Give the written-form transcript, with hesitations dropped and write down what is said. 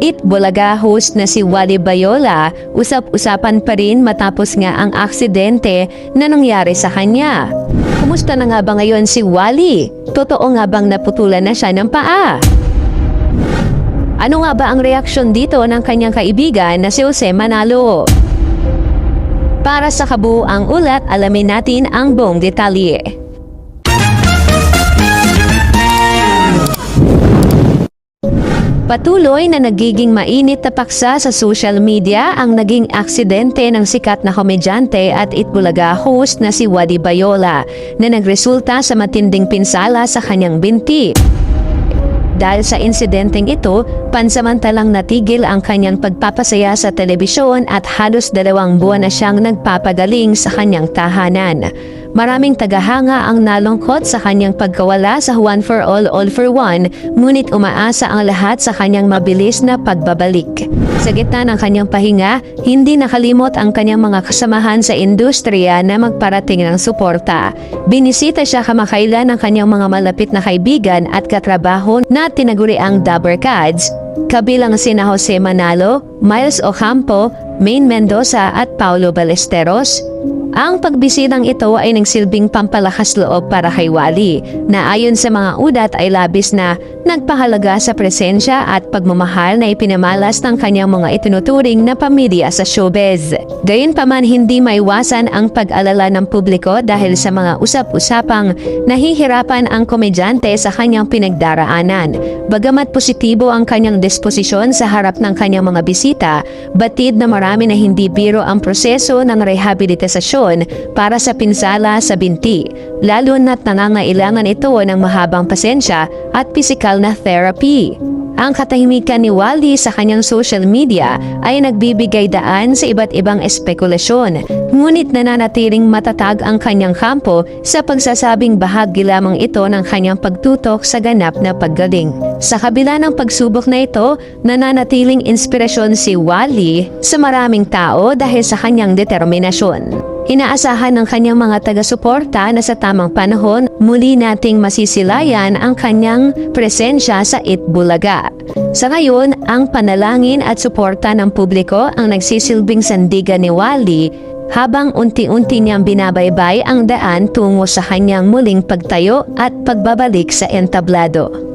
Itbulaga host na si Wally Bayola, usap-usapan pa rin matapos nga ang aksidente na nangyari sa kanya. Kumusta na nga ba ngayon si Wally? Totoo nga bang naputulan na siya ng paa? Ano nga ba ang reaksyon dito ng kanyang kaibigan na si Jose Manalo? Para sa kabuuang ulat, alamin natin ang buong detalye. Patuloy na nagiging mainit na paksa sa social media ang naging aksidente ng sikat na komedyante at Itbulaga host na si Wally Bayola na nagresulta sa matinding pinsala sa kanyang binti. Dahil sa insidenteng ito, pansamantalang natigil ang kanyang pagpapasaya sa telebisyon at halos 2 buwan na siyang nagpapagaling sa kanyang tahanan. Maraming tagahanga ang nalungkot sa kanyang pagkawala sa One for All for One, ngunit umaasa ang lahat sa kanyang mabilis na pagbabalik. Sa gitna ng kanyang pahinga, hindi nakalimot ang kanyang mga kasamahan sa industriya na magparating ng suporta. Binisita siya kamakailan ng kanyang mga malapit na kaibigan at katrabaho na tinaguriang Dabbercads, kabilang sina Jose Manalo, Miles Ocampo, Maine Mendoza at Paulo Ballesteros. Ang pagbisitang ito ay nagsilbing pampalakas loob para kay Wally, na ayon sa mga udat ay labis na nagpahalaga sa presensya at pagmamahal na ipinamalas ng kanyang mga itinuturing na pamilya sa showbiz. Gayunpaman, hindi maiwasan ang pag-alala ng publiko dahil sa mga usap-usapang nahihirapan ang komedyante sa kanyang pinagdaraanan. Bagamat positibo ang kanyang disposisyon sa harap ng kanyang mga bisita, batid na marami na hindi biro ang proseso ng rehabilitasyon para sa pinsala sa binti, lalo na't nangangailangan ito ng mahabang pasensya at pisikal na therapy. Ang katahimikan ni Wally sa kanyang social media ay nagbibigay daan sa iba't ibang espekulasyon, ngunit nananatiling matatag ang kanyang kampo sa pagsasabing bahagi lamang ito ng kanyang pagtutok sa ganap na paggaling. Sa kabila ng pagsubok na ito, nananatiling inspirasyon si Wally sa maraming tao dahil sa kanyang determinasyon. Inaasahan ng kanyang mga taga-suporta na sa tamang panahon, muli nating masisilayan ang kanyang presensya sa Itbulaga. Sa ngayon, ang panalangin at suporta ng publiko ang nagsisilbing sandigan ni Wally habang unti-unti niyang binabaybay ang daan tungo sa kanyang muling pagtayo at pagbabalik sa entablado.